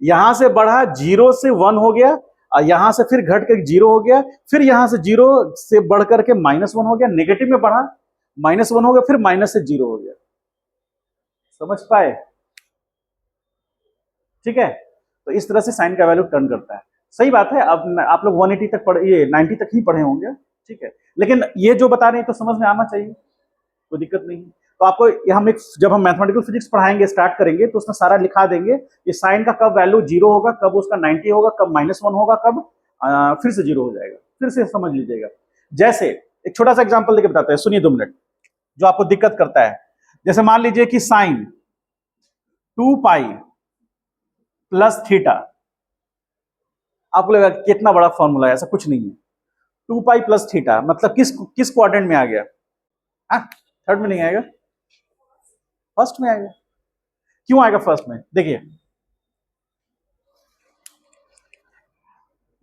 यहां से बढ़ा, जीरो से 1 हो गया, और यहां से फिर घट कर जीरो हो गया, फिर यहां से जीरो से बढ़ करके -1 हो गया, नेगेटिव में बढ़ा, -1 हो गया, फिर माइनस से जीरो हो गया, समझ पाए, ठीक है। तो इस तरह से साइन का वैल्यू टर्न करता है, सही बात है। अब आप लोग 180 तक पढ़े, ये 90 तक ही पढ़े होंगे, ठीक है, लेकिन ये जो बता रहे हैं तो समझ में आना चाहिए, कोई दिक्कत नहीं है। तो आपको हम एक, जब हम मैथमेटिकल फिजिक्स पढ़ाएंगे, स्टार्ट करेंगे, तो उसमें सारा लिखा देंगे कि साइन का कब वैल्यू जीरो होगा, कब उसका 90 होगा, कब -1 होगा, कब फिर से जीरो हो जाएगा, फिर से समझ लीजिएगा। जैसे एक छोटा सा एग्जाम्पल देके बताते हैं, सुनिए 2 मिनट, जो आपको दिक्कत करता है। जैसे मान लीजिए कि साइन 2 पाई प्लस थीटा, आपको लगा कितना बड़ा फॉर्मूला है, ऐसा कुछ नहीं है। 2 पाई प्लस थीटा मतलब किस किस क्वाड्रेंट में आ गया, हाँ थर्ड में नहीं आएगा, फर्स्ट में आएगा। क्यों आएगा फर्स्ट में, देखिए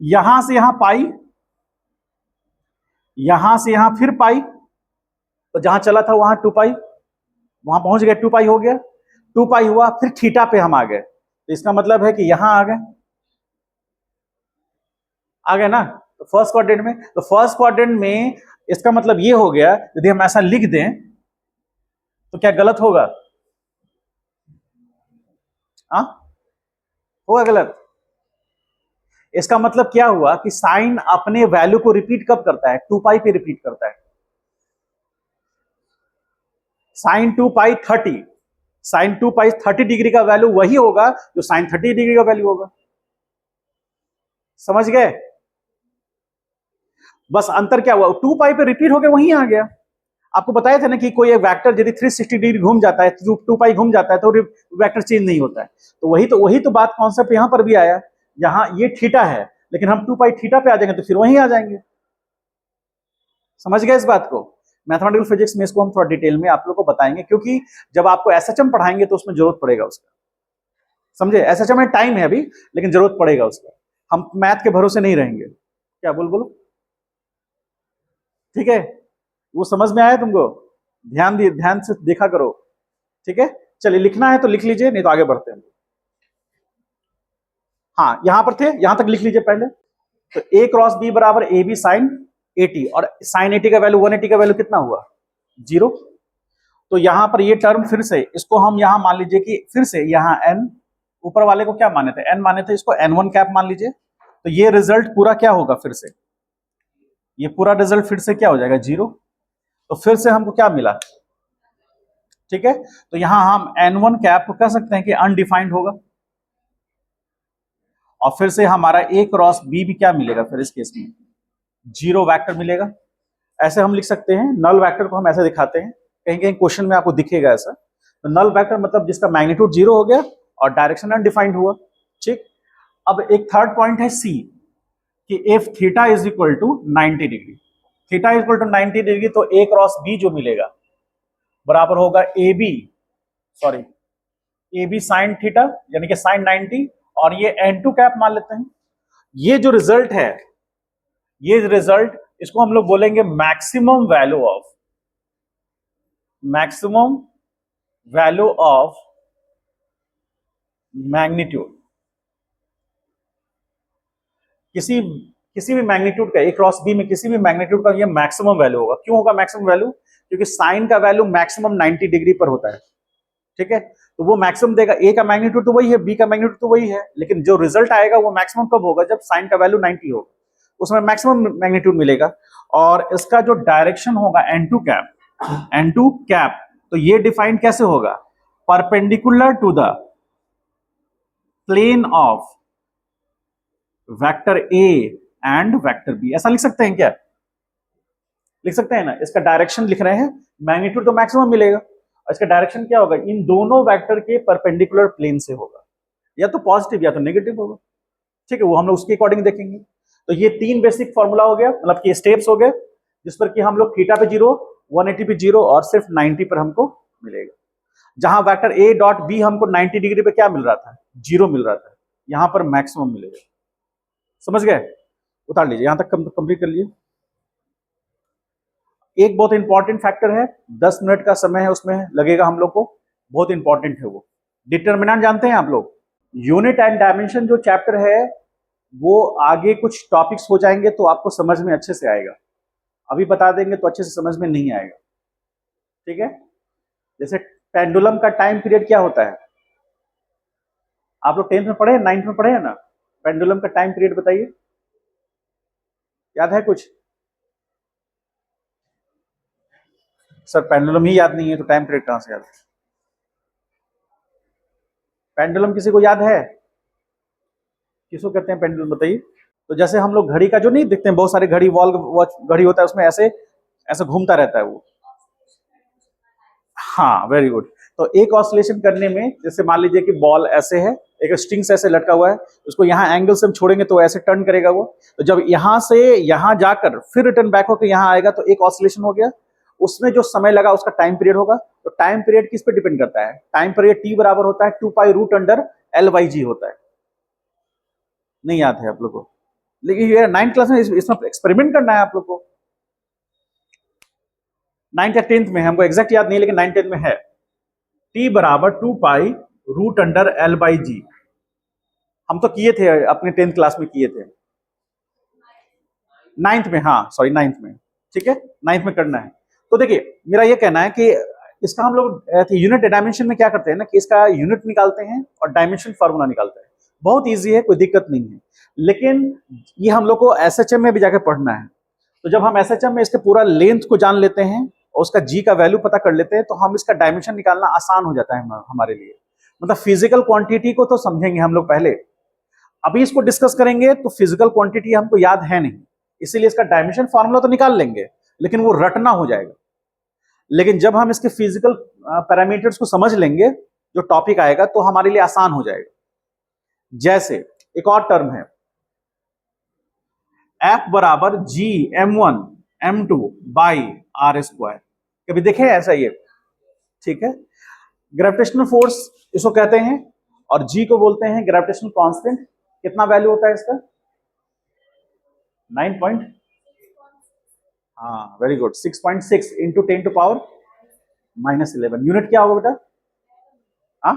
यहां से यहां पाई, यहां से यहां फिर पाई, तो जहां चला था वहां 2 पाई, वहां पहुंच गए 2 पाई हो गया, 2 पाई हुआ, फिर थीटा पे हम आ गए, तो इसका मतलब है कि यहां आ गए ना। तो फर्स्ट क्वाड्रेंट में, तो फर्स्ट क्वाड्रेंट में इसका मतलब ये हो गया, यदि हम ऐसा लिख दें तो क्या गलत होगा? हाँ, होगा गलत। इसका मतलब क्या हुआ कि साइन अपने वैल्यू को रिपीट कब करता है? 2 पाई पे रिपीट करता है। साइन 2 पाई 30, साइन 2 पाई 30 डिग्री का वैल्यू वही होगा जो साइन 30 डिग्री का वैल्यू होगा। समझ गए? बस अंतर क्या हुआ, 2 पाई पे रिपीट होकर वहीं आ गया। आपको बताया था ना कि कोई एक वेक्टर यदि 360 डिग्री घूम जाता है, 2 पाई घूम जाता है, तो वेक्टर चेंज नहीं होता है। तो वही तो बात कॉन्सेप्ट यहां पर भी आया। यहां ये थीटा है, लेकिन हम 2 पाई थीटा पे आ जाएंगे तो फिर वहीं आ जाएंगे। समझ गए इस बात को? मैथमेटिकल फिजिक्स में इसको हम थोड़ा डिटेल में आप लोग को बताएंगे, क्योंकि जब आपको एसएचएम पढ़ाएंगे तो उसमें जरूरत पड़ेगा उसका। समझे? एसएचएम में टाइम है अभी, लेकिन जरूरत पड़ेगा उसका। हम मैथ के भरोसे नहीं रहेंगे। क्या बोलो? ठीक है, वो समझ में आया तुमको? ध्यान से देखा करो। ठीक है, चलिए लिखना है तो लिख लीजिए, नहीं तो आगे बढ़ते हैं। हाँ, यहां पर थे, यहां तक लिख लीजिए पहले। तो ए क्रॉस बी बराबर ए बी साइन 80, और साइन 80 का वैल्यू 180 का वैल्यू कितना हुआ? 0। तो यहां पर ये टर्म फिर से, इसको हम यहां मान लीजिए कि फिर से यहां एन, ऊपर वाले को क्या माने थे? एन माने थे, इसको N1 कैप मान लीजिए। तो ये रिजल्ट पूरा क्या होगा? फिर से ये पूरा रिजल्ट फिर से क्या हो जाएगा? 0। तो फिर से हमको क्या मिला? ठीक है, तो यहां हम N1 कैप को कह सकते हैं कि अनडिफाइंड होगा, और फिर से हमारा ए क्रॉस बी भी क्या मिलेगा? फिर इस केस में 0 वेक्टर मिलेगा। ऐसे हम लिख सकते हैं, नल वेक्टर को हम ऐसे दिखाते हैं, कहीं कहीं क्वेश्चन में आपको दिखेगा ऐसा। तो नल वेक्टर मतलब जिसका मैग्नीट्यूड 0 हो गया और डायरेक्शन अनडिफाइंड हुआ। ठीक, अब एक थर्ड पॉइंट है सी, कि if theta is equal to 90 degree, theta is equal to 90 degree, तो ए क्रॉस बी जो मिलेगा बराबर होगा ए बी साइन थीटा, यानी कि साइन 90, और ये N2 कैप मान लेते हैं। ये जो रिजल्ट है, ये रिजल्ट, इसको हम लोग बोलेंगे मैक्सिमम वैल्यू ऑफ मैग्नीट्यूड। किसी किसी भी मैग्नीट्यूड का, ए क्रॉस बी में किसी भी मैग्नीट्यूड का ये मैक्सिमम वैल्यू होगा। क्यों होगा मैक्सिमम वैल्यू? क्योंकि साइन का वैल्यू मैक्सिमम 90 डिग्री पर होता है। ठीक है, तो वो मैक्सिमम देगा। ए का मैग्नीट्यूड तो वही है, बी का मैग्नीट्यूड तो वही है, लेकिन जो रिजल्ट आएगा वो मैक्सिमम कब होगा? जब साइन का वैल्यू 90 होगा, उसमें मैक्सिमम मैग्नीट्यूड मिलेगा। और इसका जो डायरेक्शन होगा N2 कैप, तो ये डिफाइन कैसे होगा? Perpendicular to the plane of vector A and vector B. ऐसा लिख सकते हैं क्या? लिख सकते हैं ना। इसका डायरेक्शन लिख रहे हैं, मैग्नीट्यूड तो मैक्सिमम मिलेगा, और इसका डायरेक्शन क्या होगा? इन दोनों वेक्टर के परपेंडिकुलर प्लेन से होगा, या तो पॉजिटिव या तो नेगेटिव होगा। ठीक है, वो हम लोग उसके अकॉर्डिंग देखेंगे। तो ये 3 बेसिक फॉर्मूला हो गया, मतलब कि स्टेप्स हो गए, जिस पर कि हम लोग थीटा पे 0, 180 पे 0, और सिर्फ 90 पर हमको मिलेगा। जहां वेक्टर ए डॉट बी हमको 90 डिग्री पे क्या मिल रहा था? 0 मिल रहा था, यहां पर मैक्सिमम मिलेगा। समझ गए? उतार लीजिए, यहां तक कंप्लीट कर लीजिए। एक बहुत इंपॉर्टेंट फैक्टर है, 10 मिनट का समय है उसमें लगेगा हम लोग को, बहुत इंपॉर्टेंट है वो। डिटर्मिनेंट जानते हैं आप लोग? यूनिट एंड डायमेंशन जो चैप्टर है, वो आगे कुछ टॉपिक्स हो जाएंगे तो आपको समझ में अच्छे से आएगा। अभी बता देंगे तो अच्छे से समझ में नहीं आएगा। ठीक है, जैसे पेंडुलम का टाइम पीरियड क्या होता है? आप लोग 10th में पढ़े, 9th में पढ़े हैं ना? पेंडुलम का टाइम पीरियड बताइए, याद है कुछ? सर पेंडुलम ही याद नहीं है तो टाइम पीरियड कहां से याद है? पेंडुलम किसी को याद है? किसको कहते हैं पेंडुलम, बताइए। तो जैसे हम लोग घड़ी का जो नहीं देखते हैं, बहुत सारे घड़ी, वॉल वॉच घड़ी होता है, उसमें ऐसे ऐसे घूमता रहता है वो। हाँ, वेरी गुड। तो एक ऑसिलेशन करने में, जैसे मान लीजिए कि बॉल ऐसे है, एक स्ट्रिंग से ऐसे लटका हुआ है, उसको यहाँ एंगल से हम छोड़ेंगे तो ऐसे टर्न करेगा वो। तो जब यहाँ से यहाँ जाकर फिर रिटर्न बैक होकर यहाँ आएगा तो एक ऑसिलेशन हो गया। उसमें जो समय लगा उसका टाइम पीरियड होगा। तो टाइम पीरियड किस पे डिपेंड करता है? टाइम पीरियड टी बराबर होता है 2 पाई रूट अंडर L/G होता है। नहीं याद है आप लोगों को? लेकिन ये 9th क्लास में इसमें एक्सपेरिमेंट करना है आप लोग को। 9th या 10th में, हमको एग्जैक्ट याद नहीं, लेकिन 9th 10th में है। t बराबर 2 pi root under L by G. हम तो किए थे अपने 10th क्लास में, किए थे 9th में, हाँ सॉरी 9th में, ठीक है 9th में करना है। तो देखिए मेरा ये कहना है कि इसका हम लोग यूनिट डायमेंशन में क्या करते हैं ना, कि इसका यूनिट निकालते हैं और डायमेंशन फार्मूला निकालते हैं। बहुत इजी है, कोई दिक्कत नहीं है, लेकिन ये हम लोग को एसएचएम में भी जाकर पढ़ना है। तो जब हम एसएचएम में इसके पूरा लेंथ को जान लेते हैं और उसका जी का वैल्यू पता कर लेते हैं, तो हम इसका डायमेंशन निकालना आसान हो जाता है हमारे लिए। मतलब फिजिकल क्वांटिटी को तो समझेंगे हम लोग पहले, अभी इसको डिस्कस करेंगे तो फिजिकल क्वांटिटी हमको याद है नहीं, इसीलिए इसका डायमेंशन फार्मूला तो निकाल लेंगे, लेकिन वो रटना हो जाएगा। लेकिन जब हम इसके फिजिकल पैरामीटर्स को समझ लेंगे, जो टॉपिक आएगा, तो हमारे लिए आसान हो जाएगा। जैसे एक और टर्म है F बराबर जी m1 m2 by are square. कभी देखे ऐसा ये, ठीक है। ग्रेविटेशनल फोर्स इसको कहते हैं और जी को बोलते हैं ग्रेविटेशनल कांस्टेंट। कितना वैल्यू होता है इसका? 9 पॉइंट, हाँ very good, 6.6 into 10 to power -11। Unit क्या होगा बेटा? हाँ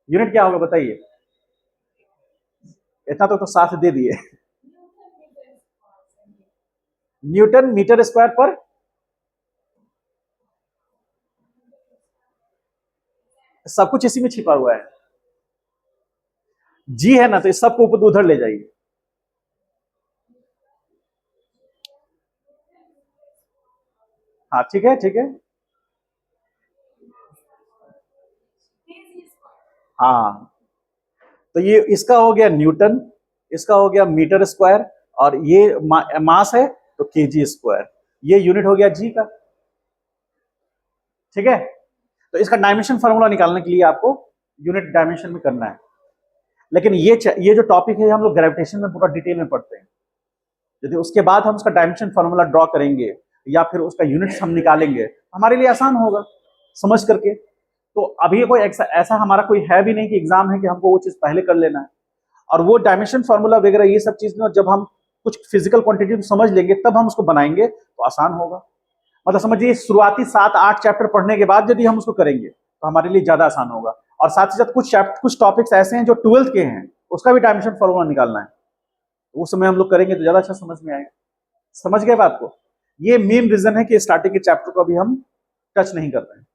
यूनिट क्या होगा बताइए? इतना तो साथ दे दिए। न्यूटन मीटर स्क्वायर पर, सब कुछ इसी में छिपा हुआ है। जी है ना, तो इस सबको ऊपर उधर ले जाइए। हाँ ठीक है, ठीक है, हाँ। तो ये इसका हो गया न्यूटन, इसका हो गया मीटर स्क्वायर, और ये मास है तो केजी स्क्वायर। ये यूनिट हो गया जी का, ठीक है। तो इसका डायमेंशन फार्मूला निकालने के लिए आपको यूनिट डायमेंशन में करना है। लेकिन ये जो टॉपिक है हम लोग ग्रेविटेशन में पूरा डिटेल में पढ़ते हैं। यदि उसके बाद हम उसका डायमेंशन फार्मूला ड्रॉ करेंगे या फिर उसका यूनिट्स हम निकालेंगे, हमारे लिए आसान होगा समझ करके। तो अभी कोई ऐसा हमारा कोई है भी नहीं कि एग्जाम है कि हमको वो चीज पहले कर लेना है। और वो डायमेंशन फार्मूला वगैरह ये सब चीज में जब हम कुछ फिजिकल क्वांटिटी को समझ लेंगे तब हम उसको बनाएंगे तो आसान होगा। मतलब समझिए शुरुआती 7-8 चैप्टर पढ़ने के बाद यदि हम उसको करेंगे तो हमारे लिए ज्यादा आसान होगा। और साथ ही साथ कुछ टॉपिक्स ऐसे हैं जो 12th के हैं, उसका भी डायमेंशन फार्मूला निकालना है, उस समय हम लोग करेंगे तो ज्यादा अच्छा समझ में आएगा। समझ गए बात को? ये मेन रीजन है कि स्टार्टिंग के चैप्टर को अभी हम टच नहीं कर रहे हैं,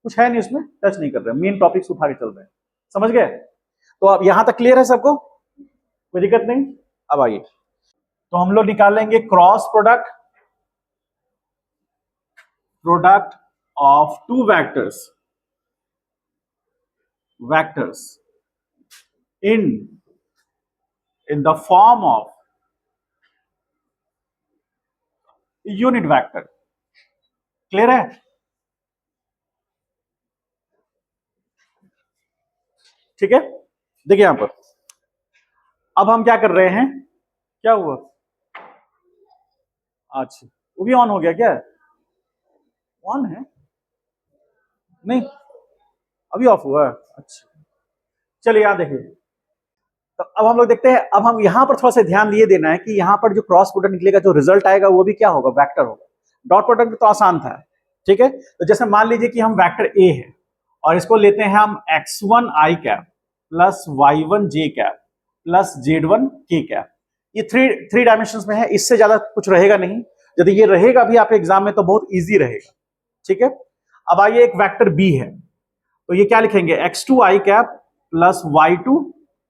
कुछ है नहीं उसमें, टच नहीं कर रहे हैं, मेन टॉपिक्स उठा के चल रहे हैं। समझ गए? तो अब यहां तक क्लियर है सबको, कोई दिक्कत नहीं? अब आइए, तो हम लोग निकालेंगे cross product of two vectors in the form of unit vector. Clear है? ठीक है, देखिए यहां पर अब हम क्या कर रहे हैं, क्या हुआ? अच्छा वो भी ऑन हो गया क्या? ऑन है नहीं, अभी ऑफ हुआ है। अच्छा चलिए यहां देखिए, तो अब हम लोग देखते हैं। अब हम यहां पर थोड़ा सा ध्यान ये देना है कि यहां पर जो क्रॉस प्रोडक्ट निकलेगा, जो रिजल्ट आएगा वो भी क्या होगा? वेक्टर होगा। डॉट प्रोडक्ट तो आसान था, ठीक है। तो जैसे मान लीजिए कि हम वेक्टर ए है और इसको लेते हैं हम x1 i cap plus y1 j cap plus z1 k cap. ये थ्री डायमेंशन में है, इससे ज्यादा कुछ रहेगा नहीं। यदि ये रहेगा भी आपके एग्जाम में तो बहुत इजी रहेगा, ठीक है। अब आइए, एक वेक्टर बी है, तो ये क्या लिखेंगे? x2 i cap plus y2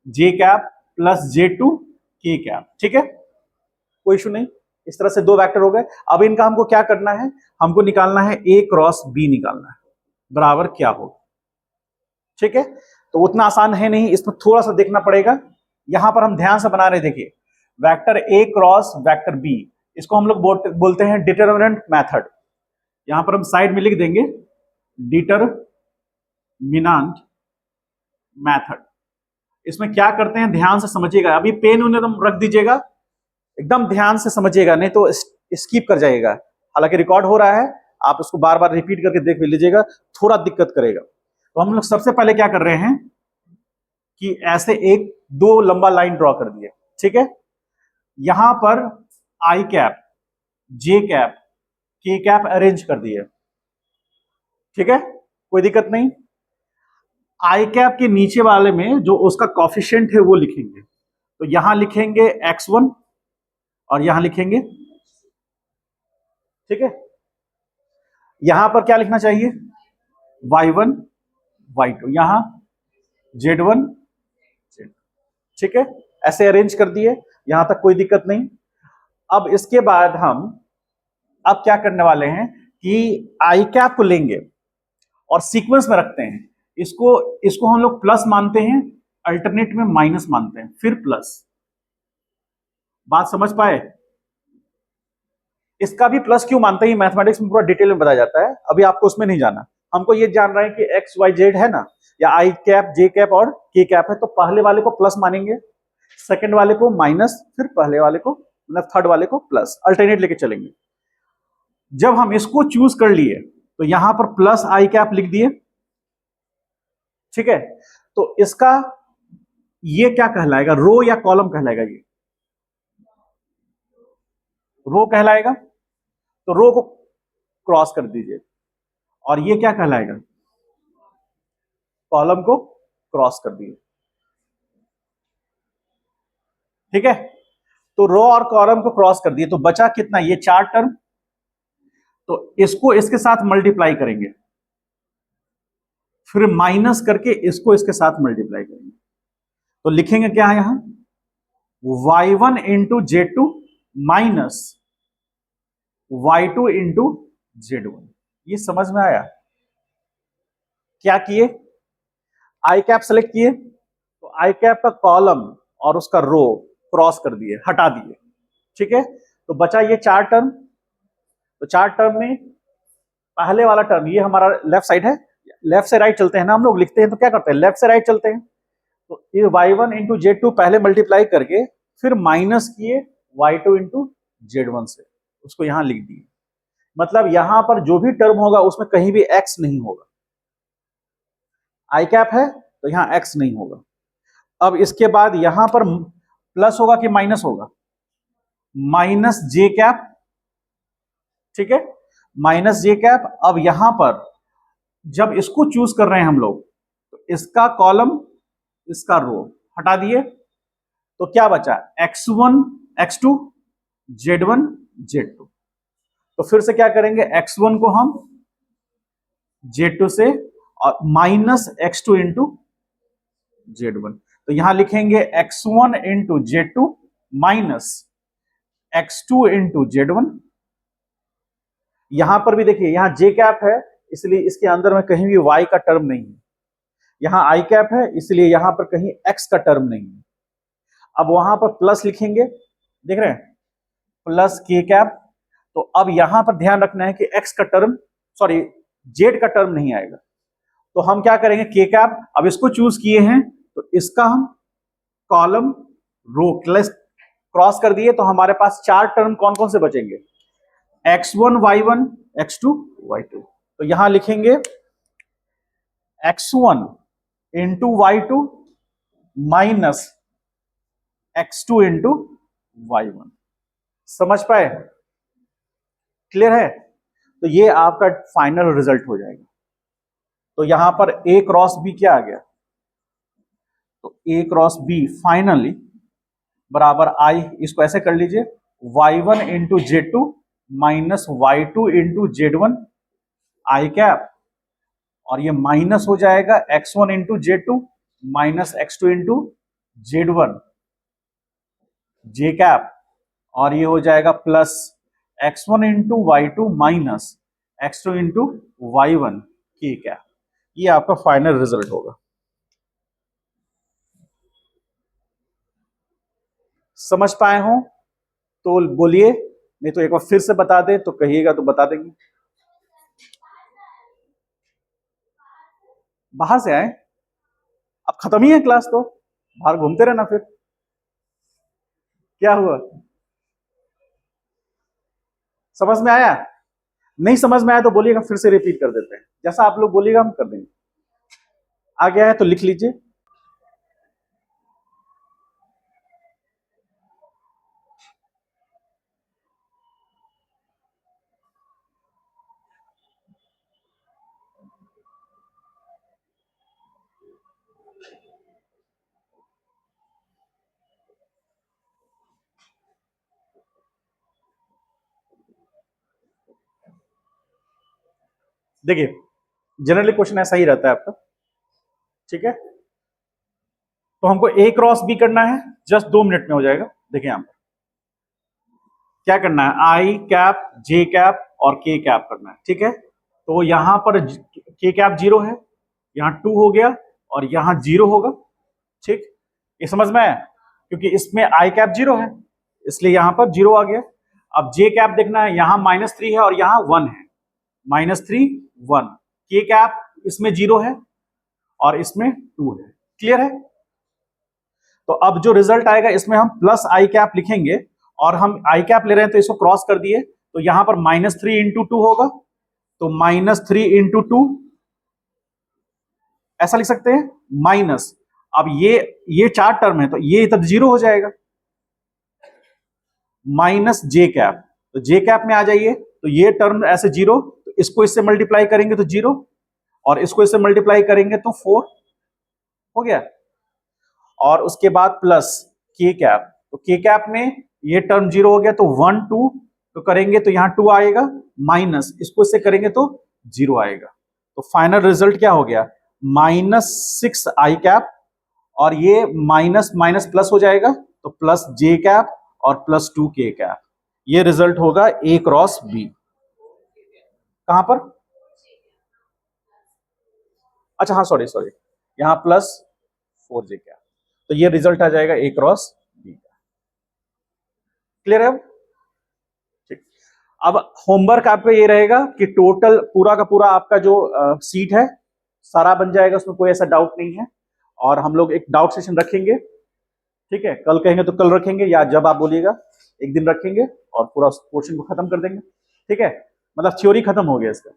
j cap plus j2 k cap, ठीक है, कोई इशू नहीं। इस तरह से दो वेक्टर हो गए। अब इनका हमको क्या करना है? हमको निकालना है a क्रॉस b, निकालना है बराबर क्या होगा, ठीक है। तो उतना आसान है नहीं, इसमें थोड़ा सा देखना पड़ेगा। यहां पर हम ध्यान से बना रहे, देखिए vector a cross vector b, इसको हम लोग बोलते हैं डिटरमिनेंट मेथड। यहां पर हम साइड में लिख देंगे डिटरमिनेंट मेथड। इसमें क्या करते हैं ध्यान से समझिएगा, अभी पेन उन्हें तुम रख दीजिएगा, एकदम ध्यान से समझिएगा, नहीं तो स्किप कर जाइएगा। हालांकि रिकॉर्ड हो रहा है, आप उसको बार बार रिपीट करके देख लीजिएगा, थोड़ा दिक्कत करेगा। तो हम लोग सबसे पहले क्या कर रहे हैं कि ऐसे एक दो लंबा लाइन ड्रॉ कर दिए, ठीक है। यहां पर आई कैप, जे कैप, के कैप अरेंज कर दिए, ठीक है, कोई दिक्कत नहीं। आई कैप के नीचे वाले में जो उसका कॉफिशिएंट है वो लिखेंगे, तो यहां लिखेंगे x1 और यहां लिखेंगे, ठीक है। यहां पर क्या लिखना चाहिए, y1 y2, यहां z1 z, ठीक है, ऐसे अरेंज कर दिए, यहां तक कोई दिक्कत नहीं। अब इसके बाद हम अब क्या करने वाले हैं कि आई कैप को लेंगे और सीक्वेंस में रखते हैं, इसको इसको हम लोग प्लस मानते हैं, अल्टरनेट में माइनस मानते हैं, फिर प्लस। बात समझ पाए? इसका भी प्लस क्यों मानते हैं, मैथमेटिक्स में पूरा डिटेल में बताया जाता है, अभी आपको उसमें नहीं जाना। हमको ये जान रहे हैं कि एक्स वाई जेड है ना, या आई कैप, जे कैप और के कैप है, तो पहले वाले को प्लस मानेंगे, सेकंड वाले को माइनस, फिर पहले वाले को मतलब थर्ड वाले को प्लस, अल्टरनेट लेके चलेंगे। जब हम इसको चूज कर लिए तो यहां पर प्लस आई कैप लिख दिए, ठीक है। तो इसका ये क्या कहलाएगा, रो या कॉलम कहलाएगा, ये रो कहलाएगा, तो रो को क्रॉस कर दीजिए, और ये क्या कहलाएगा, कॉलम को क्रॉस कर दिए, ठीक है। तो रो और कॉलम को क्रॉस कर दिए, तो बचा कितना, ये 4 टर्म, तो इसको इसके साथ मल्टीप्लाई करेंगे, फिर माइनस करके इसको इसके साथ मल्टीप्लाई करेंगे, तो लिखेंगे क्या है यहां, y1 into Z2 minus y2 into Z1। ये समझ में आया? क्या किए, आई कैप सेलेक्ट किए, तो आई कैप का कॉलम और उसका रो क्रॉस कर दिए, हटा दिए, ठीक है। तो बचा ये 4 टर्म, तो 4 टर्म में पहले वाला टर्म ये हमारा लेफ्ट साइड है, लेफ्ट से राइट चलते हैं ना हम लोग, लिखते हैं तो क्या करते हैं, लेफ्ट से राइट चलते हैं, तो ये y1 इंटू Z2 पहले मल्टीप्लाई करके फिर माइनस किए y2 इंटू Z1 से, उसको यहां लिख दिए। मतलब यहां पर जो भी टर्म होगा उसमें कहीं भी x नहीं होगा, आई कैप है तो यहां x नहीं होगा। अब इसके बाद यहां पर प्लस होगा कि माइनस होगा, माइनस जे कैप, ठीक है, माइनस जे कैप। अब यहां पर जब इसको चूज कर रहे हैं हम लोग, तो इसका कॉलम इसका रो हटा दिए, तो क्या बचा, x1 x2 z1 z2। तो फिर से क्या करेंगे, x1 को हम z2 से और माइनस x2 इंटू z1, तो यहां लिखेंगे x1 into z2 minus x2 into z1। यहां पर भी देखिए, यहां जे कैप है इसलिए इसके अंदर में कहीं भी y का टर्म नहीं है, यहां आई कैप है इसलिए यहां पर कहीं x का टर्म नहीं है। अब वहां पर प्लस लिखेंगे, देख रहे हैं, प्लस के कैप। तो अब यहां पर ध्यान रखना है कि x का टर्म, सॉरी z का टर्म नहीं आएगा, तो हम क्या करेंगे, के कैप। अब इसको चूज किए हैं तो इसका हम कॉलम रो क्रॉस कर दिए, तो हमारे पास 4 टर्म कौन कौन से बचेंगे, x1 y1 x2 y2। तो यहां लिखेंगे x1 into y2 minus x2 into y1। समझ पाए, क्लियर है? तो ये आपका फाइनल रिजल्ट हो जाएगा। तो यहां पर a क्रॉस b क्या आ गया, तो a क्रॉस b फाइनली बराबर i, इसको ऐसे कर लीजिए, y1 into Z2 minus y2 into Z1 आई कैप, और ये माइनस हो जाएगा x1 into Z2 minus x2 into Z1 जे कैप, और ये हो जाएगा plus x1 into y2 minus x2 into y1 के कैप। ये आपका फाइनल रिजल्ट होगा। समझ पाए हो तो बोलिए, नहीं तो एक बार फिर से बता दे, तो कहिएगा तो बता देंगे। बाहर से आए, अब खत्म ही है क्लास, तो बाहर घूमते रहना फिर, क्या हुआ, समझ में आया? नहीं समझ में आया तो बोलिएगा, फिर से रिपीट कर देते हैं, जैसा आप लोग बोलिएगा हम कर देंगे। आ गया है तो लिख लीजिए। देखिए जनरली क्वेश्चन ऐसा ही रहता है आपका, ठीक है। तो हमको ए क्रॉस बी करना है, जस्ट 2 मिनट में हो जाएगा। देखिए यहां पर क्या करना है, आई कैप जे कैप और के कैप करना है, ठीक है। तो यहां पर के कैप 0 है, यहां 2 हो गया और यहां 0 होगा, ठीक। ये समझ में आया, क्योंकि इसमें आई कैप 0 है इसलिए यहां पर 0 आ गया। अब जे कैप देखना है, यहां -3 है और यहां 1 है, -3 1। के कैप इसमें 0 है और इसमें 2 है, क्लियर है। तो अब जो रिजल्ट आएगा इसमें हम प्लस आई कैप लिखेंगे और हम आई कैप ले रहे हैं तो इसको क्रॉस कर दिए, तो यहां पर -3 इंटू 2 होगा, तो -3 इंटू 2 ऐसा लिख सकते हैं, माइनस। अब ये 4 टर्म है तो ये इधर 0 हो जाएगा, माइनस जे कैप, तो जे कैप में आ जाइए, तो ये टर्म ऐसे 0, तो इसको इससे मल्टीप्लाई करेंगे तो 0 और इसको इससे मल्टीप्लाई करेंगे तो 4 हो गया। और उसके बाद प्लस के कैप, तो के कैप में ये टर्म 0 हो गया, तो 1 2 तो करेंगे तो यहां 2 आएगा, माइनस इसको इससे करेंगे तो 0 आएगा। तो फाइनल रिजल्ट क्या हो गया, -6 आई कैप और ये माइनस माइनस प्लस हो जाएगा, तो प्लस जे कैप और +2 के कैप। ये रिजल्ट होगा ए क्रॉस बी। कहां पर, अच्छा हाँ सॉरी सॉरी, यहां +4 जे कैप, तो ये रिजल्ट आ जाएगा ए क्रॉस बी का। क्लियर है अब, ठीक। अब होमवर्क आपका ये रहेगा कि टोटल पूरा का पूरा आपका जो सीट है सारा बन जाएगा, उसमें कोई ऐसा डाउट नहीं है। और हम लोग एक डाउट सेशन रखेंगे, ठीक है। कल कहेंगे तो कल रखेंगे, या जब आप बोलिएगा एक दिन रखेंगे और पूरा पोर्शन को खत्म कर देंगे, ठीक है। मतलब थ्योरी खत्म हो गया इसका।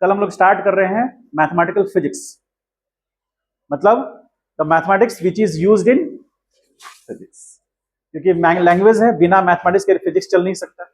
कल हम लोग स्टार्ट कर रहे हैं मैथमेटिकल फिजिक्स, मतलब the mathematics which is used in physics, क्योंकि लैंग्वेज है, बिना मैथमेटिक्स के फिजिक्स चल नहीं सकता।